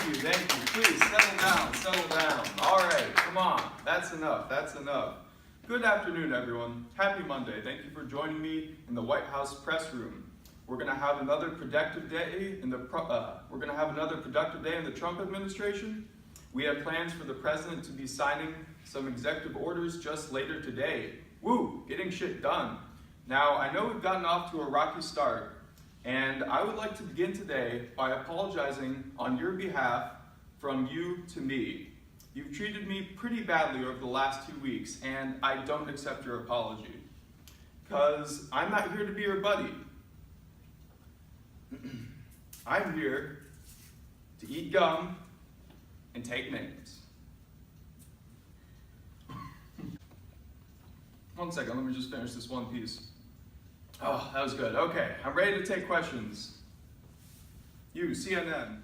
thank you. Please settle down, settle down. All right, come on. That's enough, that's enough. Good afternoon, everyone. Happy Monday. Thank you for joining me in the White House press room. We're going to have another productive day in the Trump administration. We have plans for the president to be signing some executive orders just later today. Woo, getting shit done. Now, I know we've gotten off to a rocky start, and I would like to begin today by apologizing on your behalf from you to me. You've treated me pretty badly over the last 2 weeks, and I don't accept your apology. Because I'm not here to be your buddy. I'm here to eat gum and take names. One second, let me just finish this one piece. Oh, that was good. Okay, I'm ready to take questions. You, CNN.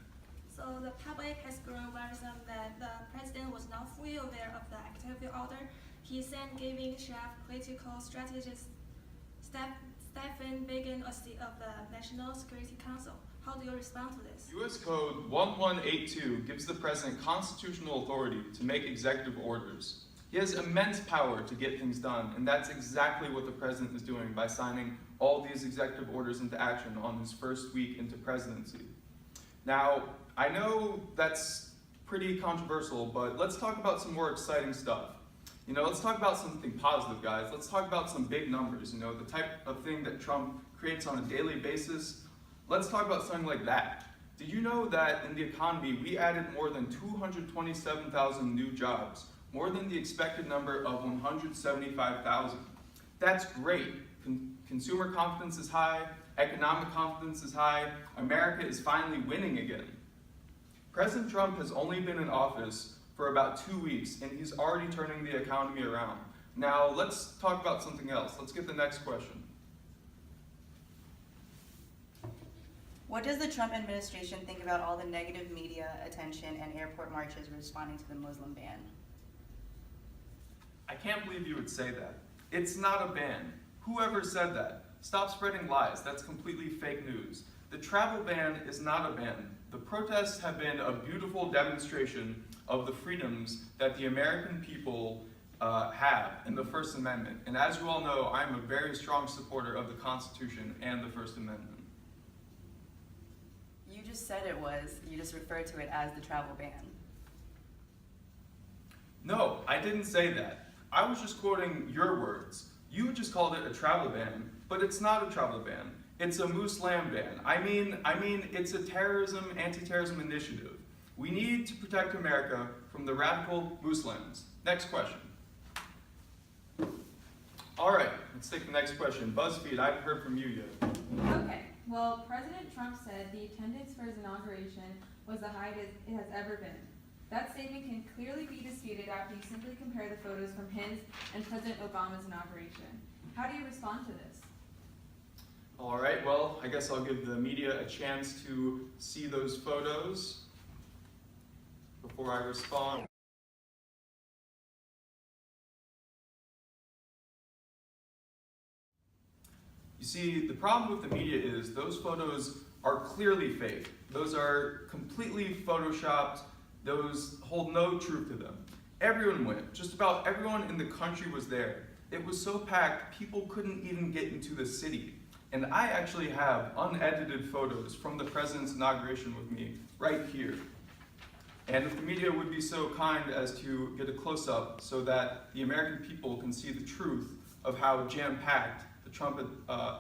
So the public has grown worrisome that the president was not fully aware of the executive order. He sent giving chief political strategist Stephen Biegun a seat of the National Security Council. How do you respond to this? U.S. Code 1182 gives the president constitutional authority to make executive orders. He has immense power to get things done, and that's exactly what the president is doing by signing all these executive orders into action on his first week into presidency. Now, I know that's pretty controversial, but let's talk about some more exciting stuff. Let's talk about something positive, guys. Let's talk about some big numbers, the type of thing that Trump creates on a daily basis. Let's talk about something like that. Did you know that in the economy, we added more than 227,000 new jobs, more than the expected number of 175,000? That's great. Consumer confidence is high, economic confidence is high, America is finally winning again. President Trump has only been in office for about 2 weeks, and he's already turning the economy around. Now, let's talk about something else. Let's get the next question. What does the Trump administration think about all the negative media attention and airport marches responding to the Muslim ban? I can't believe you would say that. It's not a ban. Whoever said that? Stop spreading lies. That's completely fake news. The travel ban is not a ban. The protests have been a beautiful demonstration of the freedoms that the American people have in the First Amendment. And as you all know, I'm a very strong supporter of the Constitution and the First Amendment. You just said it was. You just referred to it as the travel ban. No, I didn't say that. I was just quoting your words. You just called it a travel ban, but it's not a travel ban. It's a Muslim ban. I mean, it's a anti-terrorism initiative. We need to protect America from the radical Muslims. Next question. All right, let's take the next question. BuzzFeed, I haven't heard from you yet. Okay, well, President Trump said the attendance for his inauguration was the highest it has ever been. That statement can clearly be disputed after you simply compare the photos from his and President Obama's inauguration. How do you respond to this? All right, well, I guess I'll give the media a chance to see those photos before I respond. You see, the problem with the media is those photos are clearly fake. Those are completely photoshopped. Those hold no truth to them. Everyone went. Just about everyone in the country was there. It was so packed, people couldn't even get into the city. And I actually have unedited photos from the president's inauguration with me right here. And if the media would be so kind as to get a close-up so that the American people can see the truth of how jam-packed the Trump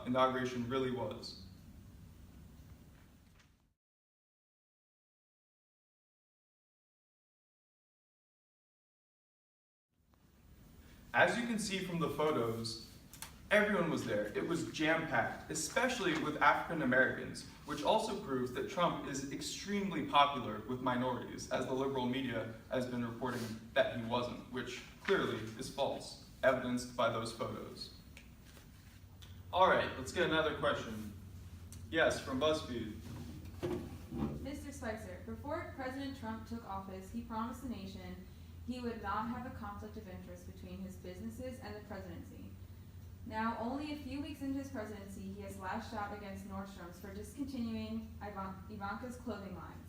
inauguration really was. As you can see from the photos, everyone was there. It was jam-packed, especially with African Americans, which also proves that Trump is extremely popular with minorities, as the liberal media has been reporting that he wasn't, which clearly is false, evidenced by those photos. All right, let's get another question. Yes, from BuzzFeed. Mr. Spicer, before President Trump took office, he promised the nation he would not have a conflict of interest between his businesses and the presidency. Now, only a few weeks into his presidency, he has lashed out against Nordstrom's for discontinuing Ivanka's clothing lines.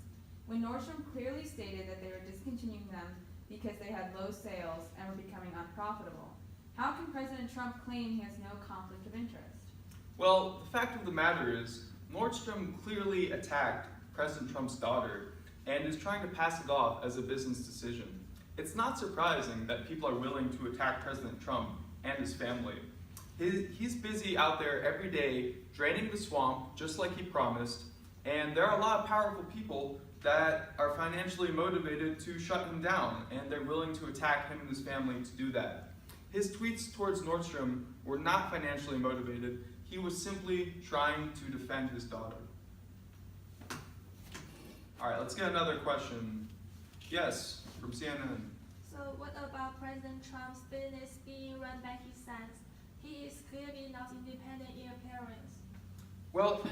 when Nordstrom clearly stated that they were discontinuing them because they had low sales and were becoming unprofitable? How can President Trump claim he has no conflict of interest? Well, the fact of the matter is, Nordstrom clearly attacked President Trump's daughter and is trying to pass it off as a business decision. It's not surprising that people are willing to attack President Trump and his family. He's busy out there every day draining the swamp, just like he promised, and there are a lot of powerful people that are financially motivated to shut him down, and they're willing to attack him and his family to do that. His tweets towards Nordstrom were not financially motivated. He was simply trying to defend his daughter. All right, let's get another question. Yes, from CNN. So what about President Trump's business being run by his sons? He is clearly not independent in appearance. Well,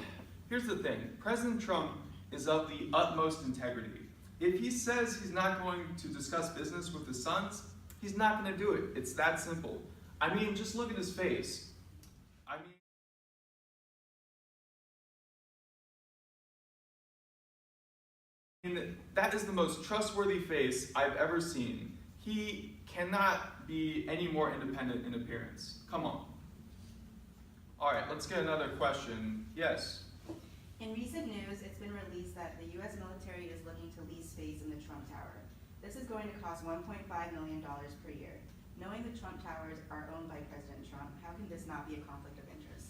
here's the thing. President Trump is of the utmost integrity. If he says he's not going to discuss business with his sons, he's not going to do it. It's that simple. I mean, just look at his face. I mean, that is the most trustworthy face I've ever seen. He cannot be any more independent in appearance. Come on. All right, let's get another question. Yes. In recent news, it's been released that the U.S. military is looking to lease space in the Trump Tower. This is going to cost $1.5 million per year. Knowing the Trump Towers are owned by President Trump, how can this not be a conflict of interest?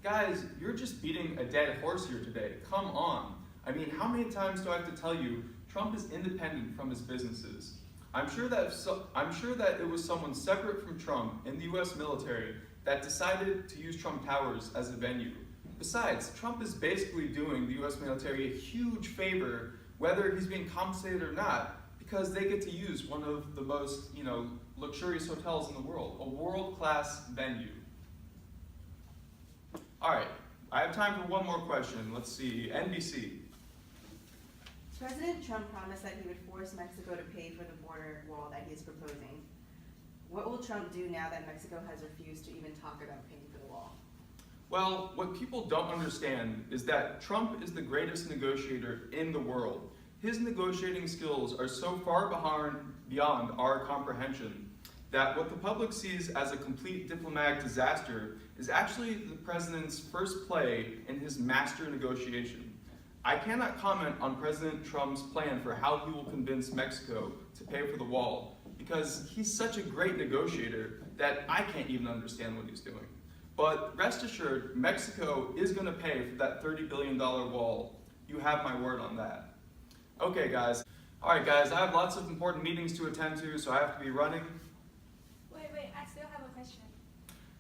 Guys, you're just beating a dead horse here today. Come on. I mean, how many times do I have to tell you Trump is independent from his businesses? I'm sure that it was someone separate from Trump in the U.S. military that decided to use Trump Towers as a venue. Besides, Trump is basically doing the U.S. military a huge favor, whether he's being compensated or not, because they get to use one of the most, luxurious hotels in the world, a world-class venue. All right, I have time for one more question. Let's see, NBC. President Trump promised that he would force Mexico to pay for the border wall that he is proposing. What will Trump do now that Mexico has refused to even talk about paying for the wall? Well, what people don't understand is that Trump is the greatest negotiator in the world. His negotiating skills are so far beyond our comprehension that what the public sees as a complete diplomatic disaster is actually the president's first play in his master negotiation. I cannot comment on President Trump's plan for how he will convince Mexico to pay for the wall, because he's such a great negotiator that I can't even understand what he's doing. But rest assured, Mexico is going to pay for that $30 billion wall. You have my word on that. Okay, guys. All right, guys, I have lots of important meetings to attend to, so I have to be running. Wait, I still have a question.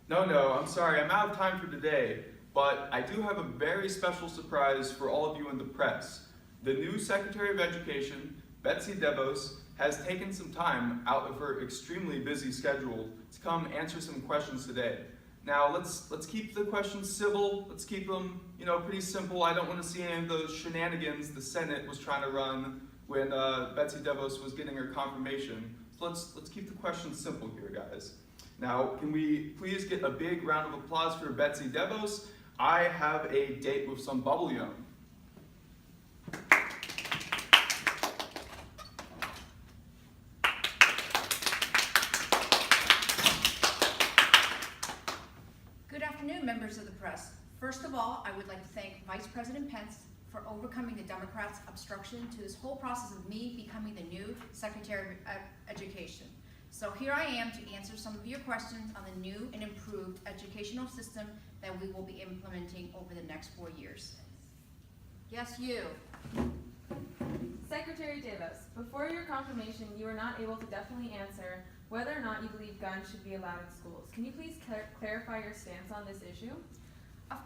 No, I'm sorry, I'm out of time for today, but I do have a very special surprise for all of you in the press. The new Secretary of Education, Betsy DeVos, has taken some time out of her extremely busy schedule to come answer some questions today. Now, let's keep the questions civil. Let's keep them, pretty simple. I don't want to see any of those shenanigans the Senate was trying to run when Betsy DeVos was getting her confirmation. So let's keep the questions simple here, guys. Now, can we please get a big round of applause for Betsy DeVos? I have a date with some bubble gum. Good afternoon, members of the press. First of all, I would like to thank Vice President Pence for overcoming the Democrats' obstruction to this whole process of me becoming the new Secretary of Education. So here I am to answer some of your questions on the new and improved educational system that we will be implementing over the next 4 years. Yes, you. Secretary DeVos, before your confirmation, you were not able to definitely answer whether or not you believe guns should be allowed in schools. Can you please clarify your stance on this issue? Of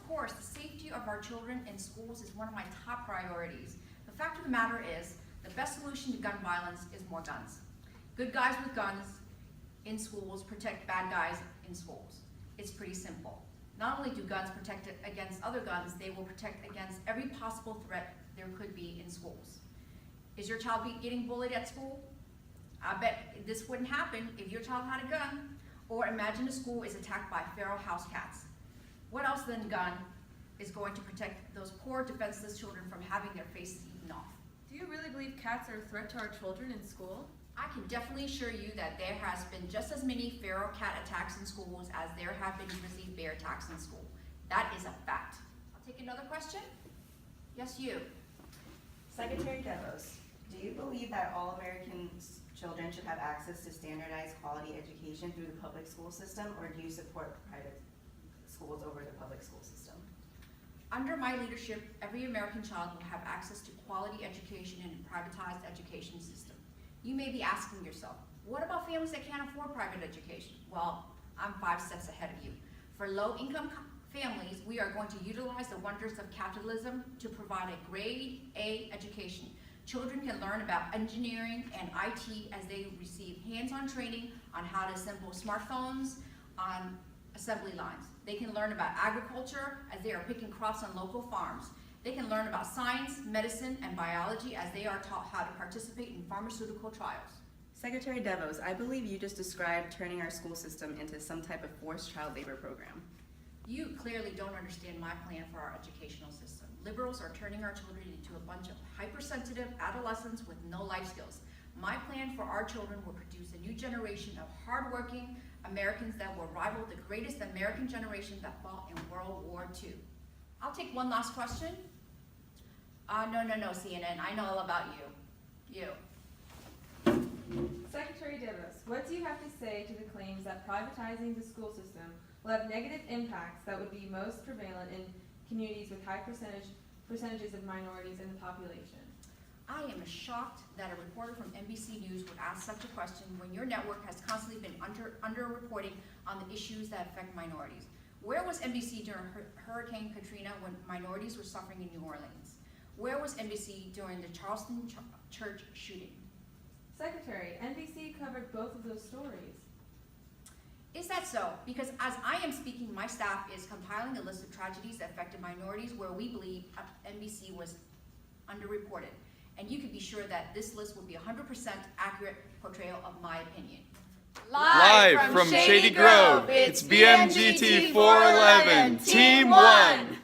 course, the safety of our children in schools is one of my top priorities. The fact of the matter is, the best solution to gun violence is more guns. Good guys with guns in schools protect bad guys in schools. It's pretty simple. Not only do guns protect against other guns, they will protect against every possible threat there could be in schools. Is your child getting bullied at school? I bet this wouldn't happen if your child had a gun. Or imagine a school is attacked by feral house cats. What else than a gun is going to protect those poor defenseless children from having their faces eaten off? Do you really believe cats are a threat to our children in school? I can definitely assure you that there has been just as many feral cat attacks in schools as there have been grizzly bear attacks in school. That is a fact. I'll take another question. Yes, you. Secretary DeVos, do you believe that all American children should have access to standardized quality education through the public school system, or do you support private schools over the public school system? Under my leadership, every American child will have access to quality education in a privatized education system. You may be asking yourself, what about families that can't afford private education? Well, I'm 5 steps ahead of you. For low-income families, we are going to utilize the wonders of capitalism to provide a grade A education. Children can learn about engineering and IT as they receive hands-on training on how to assemble smartphones on assembly lines. They can learn about agriculture as they are picking crops on local farms. They can learn about science, medicine, and biology as they are taught how to participate in pharmaceutical trials. Secretary DeVos, I believe you just described turning our school system into some type of forced child labor program. You clearly don't understand my plan for our educational system. Liberals are turning our children into a bunch of hypersensitive adolescents with no life skills. My plan for our children will produce a new generation of hardworking Americans that will rival the greatest American generation that fought in World War II. I'll take one last question. No, CNN, I know all about you. Secretary DeVos, what do you have to say to the claims that privatizing the school system will have negative impacts that would be most prevalent in communities with high percentages of minorities in the population? I am shocked that a reporter from NBC News would ask such a question when your network has constantly been under-reporting on the issues that affect minorities. Where was NBC during Hurricane Katrina when minorities were suffering in New Orleans? Where was NBC during the Charleston church shooting? Secretary, NBC covered both of those stories. Is that so? Because as I am speaking, my staff is compiling a list of tragedies that affected minorities where we believe NBC was underreported. And you can be sure that this list will be 100% accurate portrayal of my opinion. Live from Shady Grove, it's BMGT 411, Team 1.